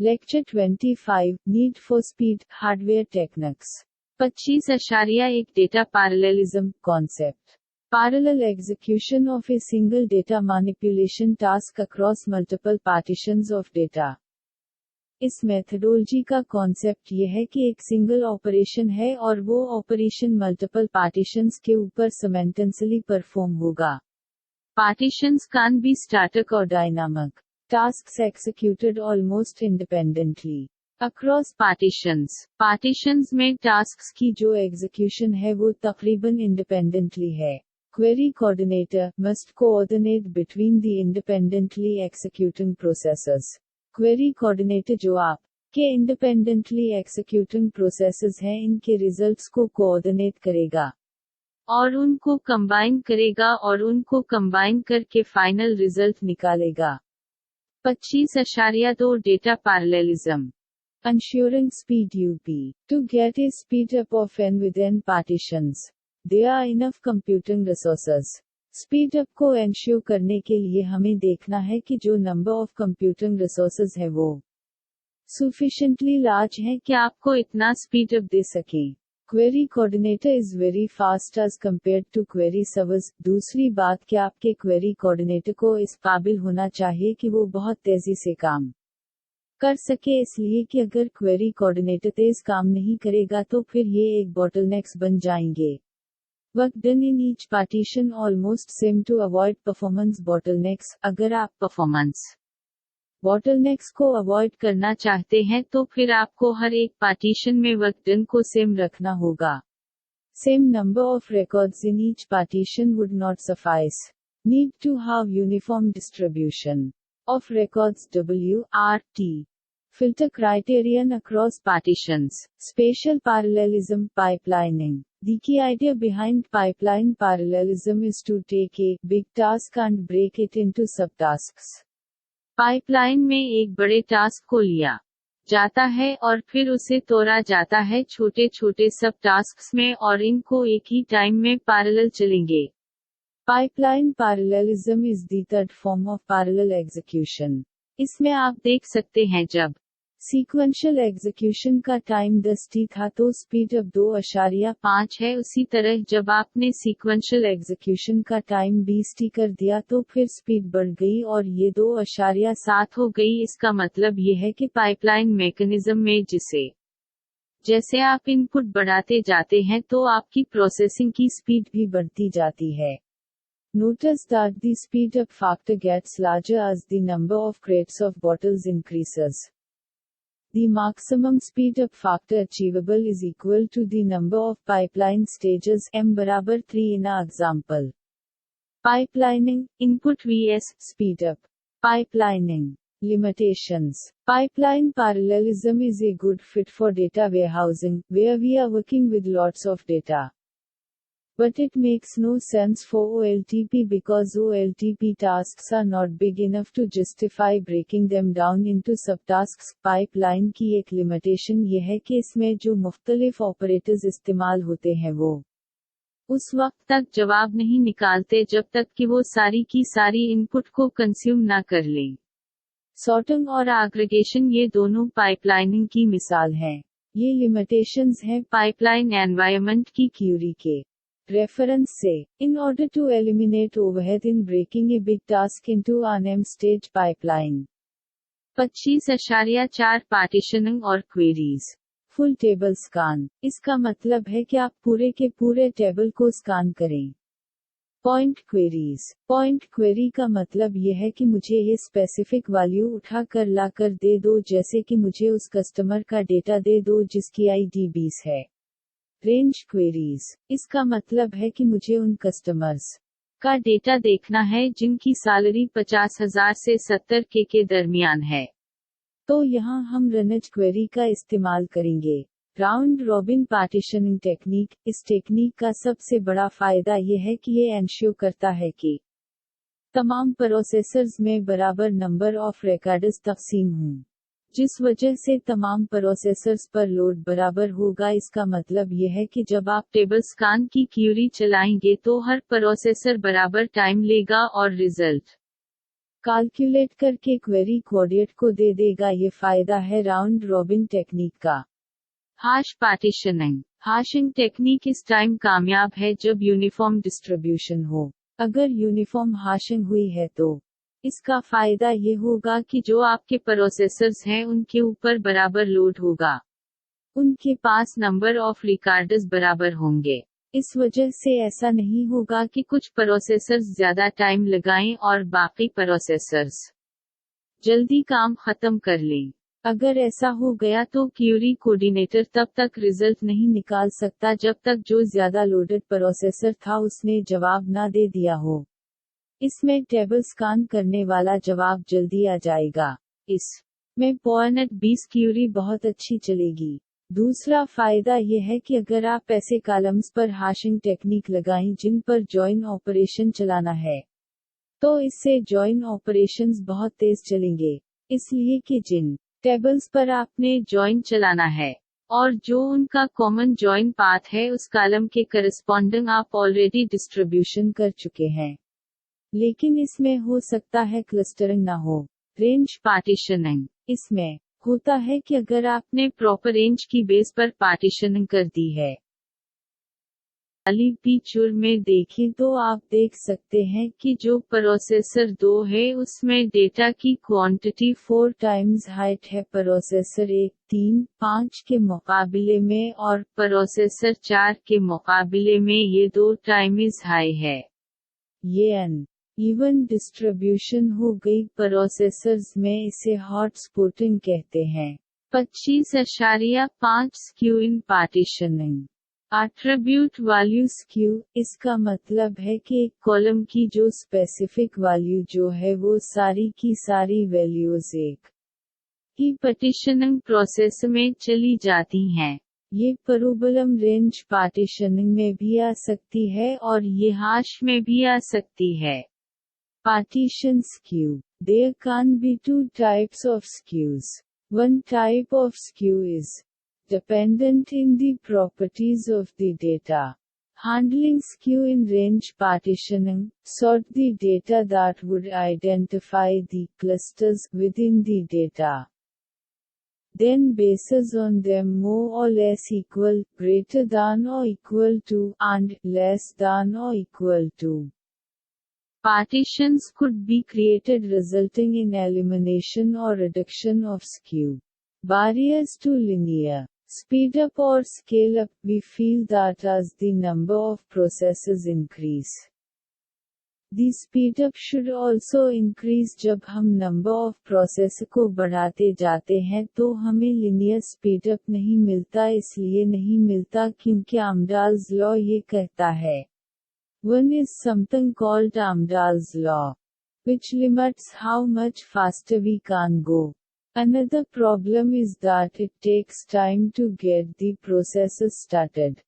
Lecture 25 Need for Speed Hardware Techniques 25.1 Data Parallelism Concept Parallel execution of a single data manipulation task across multiple partitions of data। इस methodology का concept यह है कि एक single operation है और वो ऑपरेशन मल्टीपल पार्टीशंस के ऊपर सिमेंटेंसली परफॉर्म होगा। Partitions can be static or dynamic. Tasks executed almost independently across partitions। Partitions में tasks की जो execution है वो तकरीबन independently है। Query coordinator must coordinate between the independently executing processes। Query coordinator जो आप के independently executing processes हैं इनके results को coordinate करेगा और उनको कंबाइन करेगा और उनको कंबाइन करके फाइनल रिजल्ट निकालेगा। 25.2 data parallelism Ensuring speed UP To get a speed up of n within partitions, there are enough computing resources। Speed up को ensure करने के लिए हमें देखना है कि जो नंबर ऑफ कंप्यूटिंग रिसोर्सेज है वो sufficiently large है कि आपको इतना स्पीड अप दे सकें। Query coordinator is very fast as compared to query servers। दूसरी बात कि आपके query coordinator को इस काबिल होना चाहिए कि वो बहुत तेजी से काम कर सके, इसलिए कि अगर query coordinator तेज काम नहीं करेगा तो फिर ये एक bottlenecks बन जाएंगे। Work done in each partition almost same to avoid performance bottlenecks। अगर आप performance बॉटलनेक्स को अवॉइड करना चाहते हैं तो फिर आपको हर एक पार्टीशन में वर्क डन को सेम रखना होगा। Same number of records in each partition would not suffice. Need to have uniform distribution of records WRT। Filter criterion across partitions. Special parallelism pipelining. The key idea behind pipeline parallelism is to take a big task and break it into subtasks। Pipeline में एक बड़े task को लिया जाता है और फिर उसे तोड़ा जाता है छोटे छोटे सब टास्क्स में और इनको एक ही टाइम में पैरेलल चलेंगे। Pipeline parallelism is the third form of parallel execution. इसमें आप देख सकते हैं जब सीक्वेंशियल एग्जीक्यूशन का टाइम 10t था तो स्पीड अब 2.5 है। उसी तरह जब आपने सीक्वेंशियल एग्जीक्यूशन का टाइम 20t कर दिया तो फिर स्पीड बढ़ गई और ये 2.7 हो गई। इसका मतलब ये है कि पाइपलाइन मैकेनिज्म में जैसे आप इनपुट बढ़ाते जाते हैं तो आपकी प्रोसेसिंग की स्पीड भी बढ़ती जाती है। Notice that the speed up factor gets larger as the number of crates of bottles increases। The maximum speed up factor achievable is equal to the number of pipeline stages m बराबर 3 in our example। Pipelining input vs speed up। Pipelining limitations। Pipeline parallelism is a good fit for data warehousing where we are working with lots of data। But it makes no sense for OLTP because OLTP tasks are not big enough to justify breaking them down into subtasks। Pipeline की एक limitation ये है कि इसमें जो मुख्तलिफ operators इस्तेमाल होते हैं वो उस वक्त तक जवाब नहीं निकालते जब तक कि वो सारी की सारी इनपुट को कंज्यूम ना कर लें। सॉर्टिंग और एग्रीगेशन ये दोनों पाइपलाइनिंग की मिसाल हैं। ये लिमिटेशंस हैं पाइपलाइन एनवायरनमेंट की क्यूरी के रेफरेंस से। In order to eliminate overhead in breaking a big task into an m-stage pipeline। 25.4 partitioning और क्वेरीज। Full table scan. इसका मतलब है कि आप पूरे के पूरे टेबल को स्कैन करें। Point queries. पॉइंट क्वेरी का मतलब यह है कि मुझे ये स्पेसिफिक वैल्यू उठा कर ला कर दे दो, जैसे कि मुझे उस कस्टमर का डेटा दे दो जिसकी ID 20 है। Range queries. इसका मतलब है कि मुझे उन कस्टमर्स का डेटा देखना है जिनकी सैलरी 50,000 से 70K के दरमियान है। तो यहाँ हम रेंज क्वेरी का इस्तेमाल करेंगे। Round robin partitioning technique. इस टेक्निक का सबसे बड़ा फायदा यह है कि ये एंश्योर करता है कि तमाम प्रोसेसर्स में बराबर नंबर ऑफ रिकॉर्ड्स तकसीम हों, जिस वजह से तमाम प्रोसेसर्स पर लोड बराबर होगा। इसका मतलब यह है कि जब आप टेबल स्कैन की क्यूरी चलाएंगे तो हर प्रोसेसर बराबर टाइम लेगा और रिजल्ट कैलकुलेट करके क्वेरी कोडियट को दे देगा। ये फायदा है राउंड रॉबिन टेक्निक का। हाश पार्टीशनिंग। हाशिंग टेक्निक इस टाइम कामयाब है जब यूनिफॉर्म डिस्ट्रीब्यूशन हो। अगर यूनिफॉर्म हाशिंग हुई है तो इसका फायदा ये होगा कि जो आपके प्रोसेसर्स हैं उनके ऊपर बराबर लोड होगा, उनके पास नंबर ऑफ रिकॉर्ड्स बराबर होंगे। इस वजह से ऐसा नहीं होगा कि कुछ प्रोसेसर्स ज्यादा टाइम लगाएं और बाकी प्रोसेसर्स जल्दी काम खत्म कर लें। अगर ऐसा हो गया तो क्यूरी कोऑर्डिनेटर तब तक रिजल्ट नहीं निकाल सकता जब तक जो ज्यादा लोडेड प्रोसेसर था उसने जवाब ना दे दिया हो। इसमें टेबल स्कैन करने वाला जवाब जल्दी आ जाएगा। इसमें पॉइंट 20 क्यूरी बहुत अच्छी चलेगी। दूसरा फायदा यह है कि अगर आप ऐसे कॉलम्स पर हाशिंग टेक्निक लगाएं जिन पर जॉइन ऑपरेशन चलाना है, तो इससे जॉइन ऑपरेशंस बहुत तेज चलेंगे। इसलिए कि जिन टेबल्स पर आपने जॉइन चलाना है और जो उनका कॉमन जॉइन पाथ है उस कॉलम के करस्पॉन्डिंग आप ऑलरेडी डिस्ट्रीब्यूशन कर चुके हैं। लेकिन इसमें हो सकता है क्लस्टरिंग ना हो। Range partitioning. इसमें होता है कि अगर आपने प्रॉपर रेंज की बेस पर पार्टीशनिंग कर दी है। वाली फीचर में देखें तो आप देख सकते हैं कि जो प्रोसेसर 2 है उसमें डेटा की क्वांटिटी 4 टाइम्स हाइट है प्रोसेसर 1, 3, 5 के मुकाबले में, और प्रोसेसर 4 के मुकाबले में ये 2 टाइम्स हाई है। ये अन इवन डिस्ट्रीब्यूशन हो गई प्रोसेसर्स में, इसे हॉट स्पॉटिंग कहते हैं। 25.5 स्क्यू इन पार्टीशनिंग। एट्रीब्यूट वैल्यू स्क्यू, इसका मतलब है कि एक कॉलम की जो स्पेसिफिक वैल्यू जो है वो सारी की सारी वैल्यूज एक ही पार्टीशनिंग प्रोसेस में चली जाती हैं। ये प्रोबलम रेंज पार्टीशनिंग में भी आ सकती है और ये हाश में भी आ सकती है। Partition skew. There can be two types of skews. One type of skew is dependent in the properties of the data. Handling skew in range partitioning, sort the data that would identify the clusters within the data. Then bases on them more or less equal, greater than or equal to, and less than or equal to. Partitions could be created resulting in elimination or reduction of skew. Barriers to linear speed up or scale up. We feel that as the number of processes increase, the speed up should also increase। जब हम number of process को बढ़ाते जाते हैं तो हमें linear speed up नहीं मिलता। इसलिए नहीं मिलता क्योंकि Amdahl's law ये कहता है। One is something called Amdahl's law, which limits how much faster we can go. Another problem is that it takes time to get the processes started.